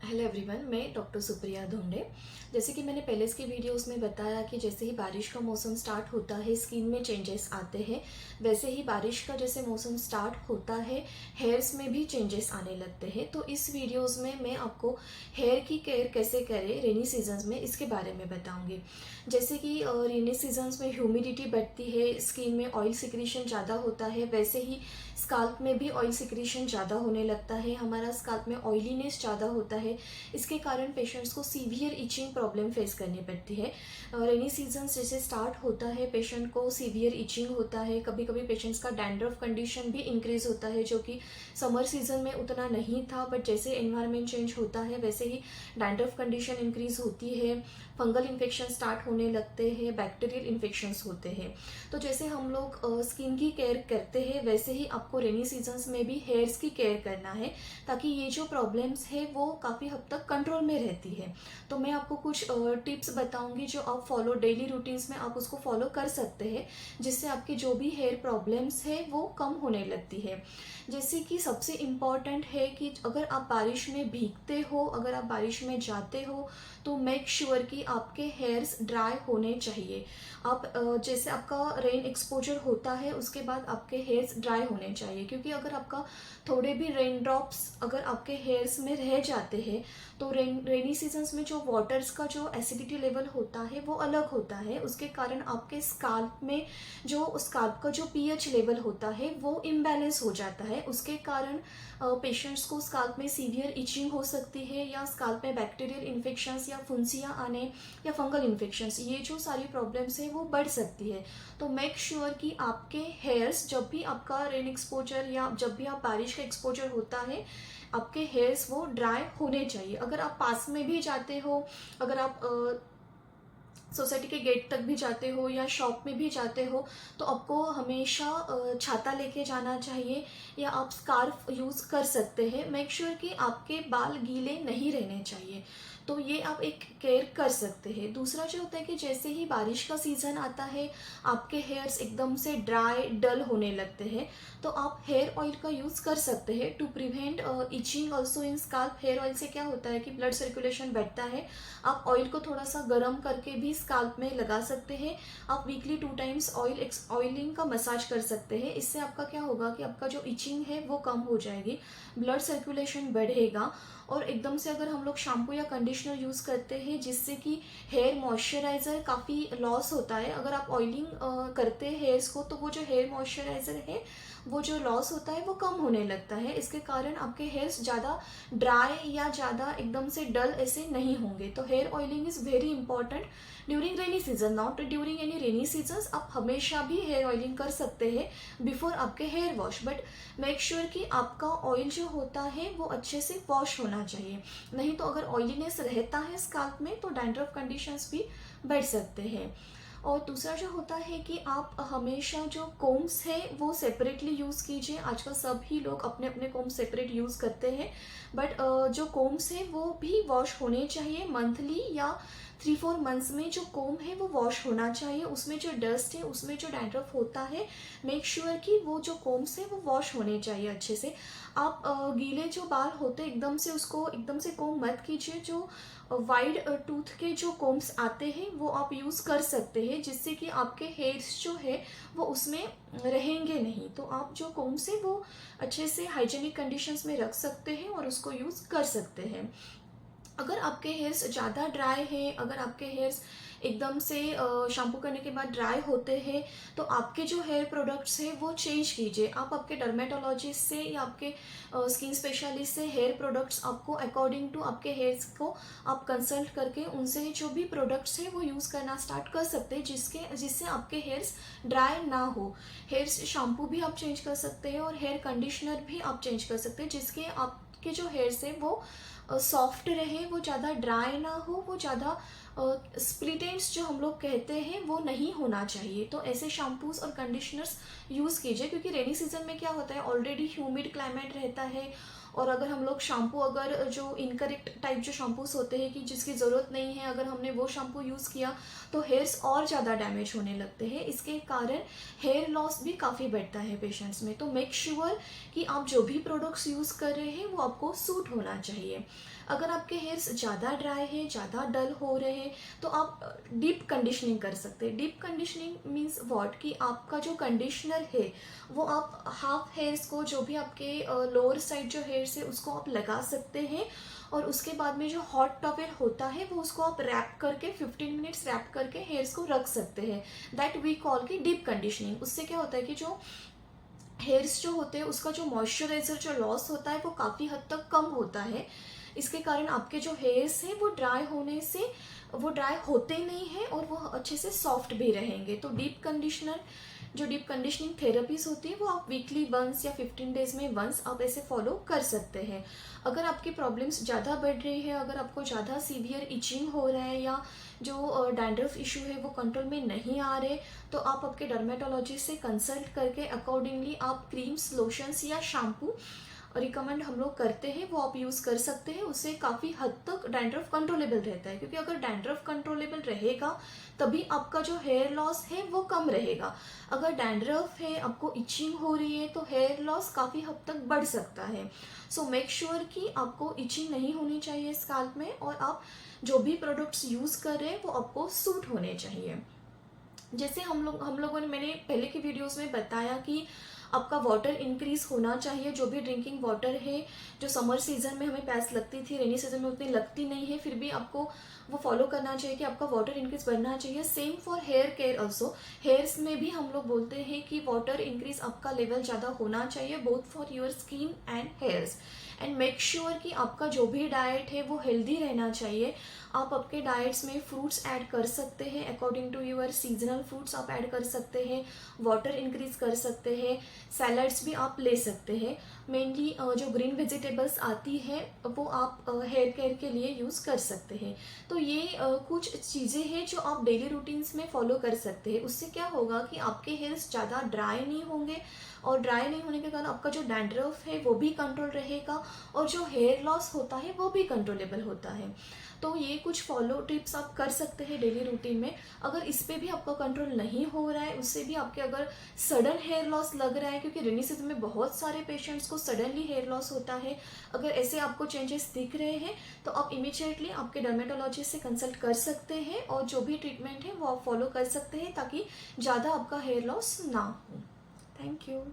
Hello everyone, मैं doctor Supriya धोंडे। जैसे कि मैंने पहले इसके वीडियोस में बताया कि जैसे ही बारिश का मौसम स्टार्ट होता है स्किन में चेंजेस आते हैं, वैसे ही बारिश का जैसे मौसम स्टार्ट होता है हेयर्स में भी चेंजेस आने लगते हैं। तो इस वीडियोस में मैं आपको हेयर की केयर कैसे करें रेनी सीजन्स में इसके बारे में बताऊंगी। जैसे कि रेनी सीजन्स में ह्यूमिडिटी बढ़ती है, स्किन में ऑयल सिक्रीशन ज़्यादा होता है, वैसे ही स्काल्प में भी ऑयल सिक्रीशन ज़्यादा होने लगता है। हमारा स्काल्प में ऑयलीनेस ज़्यादा होता है, इसके कारण पेशेंट्स को सीवियर इचिंग प्रॉब्लम फेस करनी पड़ती है। रेनी सीजन जैसे स्टार्ट होता है पेशेंट को सीवियर इचिंग होता है, कभी कभी पेशेंट्स का डैंड्रफ कंडीशन भी इंक्रीज होता है, जो कि समर सीजन में उतना नहीं था, बट जैसे एनवायरनमेंट चेंज होता है वैसे ही डैंड्रफ कंडीशन इंक्रीज होती है, फंगल इन्फेक्शन स्टार्ट होने लगते हैं, बैक्टीरियल इन्फेक्शंस होते हैं। तो जैसे हम लोग स्किन की केयर करते हैं वैसे ही आपको रेनी सीजन्स में भी हेयर्स की केयर करना है, ताकि ये जो प्रॉब्लम्स है वो काफ़ी हद तक कंट्रोल में रहती है। तो मैं आपको कुछ टिप्स बताऊंगी जो आप फॉलो डेली रूटीन्स में आप उसको फॉलो कर सकते हैं, जिससे आपकी जो भी हेयर प्रॉब्लम्स है वो कम होने लगती है। जैसे कि सबसे इम्पॉर्टेंट है कि अगर आप बारिश में भीगते हो, अगर आप बारिश में जाते हो, तो मेक श्योर कि आपके हेयर्स ड्राई होने चाहिए। आप जैसे आपका रेन एक्सपोजर होता है उसके बाद आपके हेयर्स ड्राई होने चाहिए, क्योंकि अगर आपका थोड़े भी रेन ड्रॉप्स अगर आपके हेयर्स में रह जाते हैं तो रेनी सीजन्स में जो वाटर्स का जो एसिडिटी लेवल होता है वो अलग होता है, उसके कारण आपके स्काल्प में जो स्काल्प का जो पीएच लेवल होता है वो इम्बैलेंस हो जाता है। उसके कारण पेशेंट्स को स्काल्प में सीवियर इचिंग हो सकती है, या स्काल्प में बैक्टीरियल इन्फेक्शंस या फुंसियाँ आने या फंगल इन्फेक्शंस, ये जो सारी प्रॉब्लम्स है वो बढ़ सकती है। तो मेक श्योर कि आपके हेयर्स जब भी आपका रेन एक्सपोजर या जब भी आप बारिश का एक्सपोजर होता है आपके हेयर्स वो ड्राई होने चाहिए। अगर आप पास में भी जाते हो, अगर आप सोसाइटी के गेट तक भी जाते हो या शॉप में भी जाते हो, तो आपको हमेशा छाता लेके जाना चाहिए, या आप स्कार्फ यूज़ कर सकते हैं। मेक श्योर कि आपके बाल गीले नहीं रहने चाहिए, तो ये आप एक केयर कर सकते हैं। दूसरा जो होता है कि जैसे ही बारिश का सीज़न आता है आपके हेयर्स एकदम से ड्राई डल होने लगते हैं, तो आप हेयर ऑयल का यूज़ कर सकते हैं to prevent itching also in scalp. Hair oil से क्या होता है कि ब्लड सर्कुलेशन बढ़ता है। आप ऑयल को थोड़ा सा गर्म करके भी स्काल्प में लगा सकते हैं। आप वीकली 2 टाइम्स ऑयलिंग का मसाज कर सकते हैं। इससे आपका क्या होगा कि आपका जो इचिंग है वो कम हो जाएगी, ब्लड सर्कुलेशन बढ़ेगा। और एकदम से अगर हम लोग शैम्पू या कंडीशनर यूज़ करते हैं जिससे कि हेयर मॉइस्चराइज़र काफ़ी लॉस होता है, अगर आप ऑयलिंग करते हैं हेयर्स को तो वो जो हेयर मॉइस्चराइज़र है वो जो लॉस होता है वो कम होने लगता है। इसके कारण आपके हेयर्स ज़्यादा ड्राई या ज़्यादा एकदम से डल ऐसे नहीं होंगे। तो hair oiling is very important during rainy season, not during any rainy seasons. आप हमेशा भी हेयर ऑयलिंग कर सकते हैं बिफोर आपके hair wash, but make sure कि आपका ऑयल जो होता है वो अच्छे से वॉश होना चाहिए। नहीं तो अगर ऑयलीनेस रहता है स्काल्प में तो डैंड्रफ कंडीशंस भी बढ़ सकते हैं। और दूसरा जो होता है कि आप हमेशा जो कोम्स है वो सेपरेटली यूज़ कीजिए। आजकल सभी लोग अपने अपने कोम्स सेपरेट यूज़ करते हैं, बट जो कोम्स है वो भी वॉश होने चाहिए मंथली, या 3-4 मंथ्स में जो कोम है वो वॉश होना चाहिए। उसमें जो डस्ट है, उसमें जो डैंड्रफ होता है, मेक श्योर कि वो जो कोम्स है वो वॉश होने चाहिए अच्छे से। आप गीले जो बाल होते एकदम से उसको एकदम से कोम मत कीजिए। जो वाइड टूथ के जो कोम्स आते हैं वो आप यूज़ कर सकते हैं, जिससे कि आपके हेयर्स जो है वो उसमें रहेंगे नहीं। तो आप जो कोम्स है वो अच्छे से हाइजेनिक कंडीशंस में रख सकते हैं और उसको यूज़ कर सकते हैं। अगर आपके हेयर्स ज़्यादा ड्राई है, अगर आपके हेयर्स एकदम से शैम्पू करने के बाद ड्राई होते हैं, तो आपके जो हेयर प्रोडक्ट्स हैं वो चेंज कीजिए। आप आपके डर्मेटोलॉजिस्ट से या आपके स्किन स्पेशलिस्ट से हेयर प्रोडक्ट्स आपको अकॉर्डिंग टू आपके हेयर्स को आप कंसल्ट करके उनसे जो भी प्रोडक्ट्स हैं वो यूज़ करना स्टार्ट कर सकते हैं, जिससे आपके हेयर्स ड्राई ना हो। हेयर्स शैम्पू भी आप चेंज कर सकते हैं और हेयर कंडीशनर भी आप चेंज कर सकते हैं, जिसके आपके जो हेयर्स है वो सॉफ्ट रहे, वो ज़्यादा ड्राई ना हो, वो ज़्यादा स्प्लिट एंड्स जो हम लोग कहते हैं वो नहीं होना चाहिए। तो ऐसे शैम्पूज और कंडीशनर्स यूज़ कीजिए, क्योंकि रेनी सीजन में क्या होता है ऑलरेडी ह्यूमिड क्लाइमेट रहता है और अगर हम लोग शैम्पू, अगर जो इनकरेक्ट टाइप जो शैम्पूस होते हैं कि जिसकी ज़रूरत नहीं है, अगर हमने वो शैम्पू यूज़ किया तो हेयर्स और ज़्यादा डैमेज होने लगते हैं। इसके कारण हेयर लॉस भी काफ़ी बढ़ता है पेशेंट्स में। तो मेक श्योर कि आप जो भी प्रोडक्ट्स यूज़ कर रहे हैं वो आपको सूट होना चाहिए। अगर आपके हेयर्स ज़्यादा ड्राई है, ज़्यादा डल हो रहे हैं, तो आप डीप कंडीशनिंग कर सकते हैं। डीप कंडीशनिंग मीन्स व्हाट, कि आपका जो कंडीशनर है वो आप हाफ हेयर्स को, जो भी आपके लोअर साइड जो हेयर्स है उसको आप लगा सकते हैं, और उसके बाद में जो हॉट टॉवेल होता है वो उसको आप रैप करके 15 मिनट्स रैप करके हेयर्स को रख सकते हैं। दैट वी कॉल की डीप कंडीशनिंग। उससे क्या होता है कि जो हेयर्स जो होते हैं उसका जो मॉइस्चराइजर जो लॉस होता है वो काफ़ी हद तक कम होता है। इसके कारण आपके जो हेयर्स हैं वो ड्राई होने से वो ड्राई होते नहीं हैं और वो अच्छे से सॉफ्ट भी रहेंगे। तो डीप कंडीशनर, जो डीप कंडीशनिंग थेरेपीज होती है वो आप वीकली वंस या 15 डेज में वंस आप ऐसे फॉलो कर सकते हैं। अगर आपकी प्रॉब्लम्स ज़्यादा बढ़ रही है, अगर आपको ज़्यादा सीवियर इचिंग हो रहा है या जो डैंड्रफ इशू है वो कंट्रोल में नहीं आ रहे, तो आप आपके डर्मेटोलॉजिस्ट से कंसल्ट करके अकॉर्डिंगली आप क्रीम्स, लोशंस या शैम्पू रिकमेंड हम लोग करते हैं वो आप यूज़ कर सकते हैं। उससे काफ़ी हद तक डैंड्रफ कंट्रोलेबल रहता है, क्योंकि अगर डैंड्रफ कंट्रोलेबल रहेगा तभी आपका जो हेयर लॉस है वो कम रहेगा। अगर डैंड्रफ है, आपको इचिंग हो रही है, तो हेयर लॉस काफ़ी हद तक बढ़ सकता है। सो मेक श्योर कि आपको इचिंग नहीं होनी चाहिए स्कैल्प में, और आप जो भी प्रोडक्ट्स यूज़ कर रहे हैं वो आपको सूट होने चाहिए। जैसे हम लोगों ने, मैंने पहले की वीडियोस में बताया कि आपका वाटर इंक्रीज होना चाहिए। जो भी ड्रिंकिंग वाटर है, जो समर सीजन में हमें प्यास लगती थी, रेनी सीजन में उतनी लगती नहीं है, फिर भी आपको वो फॉलो करना चाहिए कि आपका वाटर इंक्रीज बढ़ना चाहिए। Same for hair care also. Hairs में भी हम लोग बोलते हैं कि वाटर इंक्रीज आपका लेवल ज़्यादा होना चाहिए, both for your skin and hairs. And make sure कि आपका जो भी डाइट है वो हेल्दी रहना चाहिए। आप आपके डाइट्स में फ्रूट्स ऐड कर सकते हैं, according to your seasonal fruits आप ऐड कर सकते हैं, वाटर इंक्रीज कर सकते हैं, सैलड्स भी आप ले सकते हैं। मेनली जो ग्रीन वेजिटेबल्स आती है वो आप हेयर केयर के लिए यूज़ कर सकते हैं। तो ये कुछ चीज़ें हैं जो आप डेली रूटीन्स में फॉलो कर सकते हैं। उससे क्या होगा कि आपके हेयर्स ज़्यादा ड्राई नहीं होंगे, और ड्राई नहीं होने के कारण आपका जो डैंड्रफ है वो भी कंट्रोल रहेगा, और जो हेयर लॉस होता है वो भी कंट्रोलेबल होता है। तो ये कुछ फॉलो टिप्स आप कर सकते हैं डेली रूटीन में। अगर इस पे भी आपका कंट्रोल नहीं हो रहा है, उससे भी आपके अगर सडन हेयर लॉस लग रहा है, क्योंकि रेनी सीजन में बहुत सारे पेशेंट्स को सडनली हेयर लॉस होता है, अगर ऐसे आपको चेंजेस दिख रहे हैं तो आप इमीडिएटली आपके डर्मेटोलॉजिस्ट से कंसल्ट कर सकते हैं, और जो भी ट्रीटमेंट है वो आप फॉलो कर सकते हैं, ताकि ज़्यादा आपका हेयर लॉस ना हो। Thank you.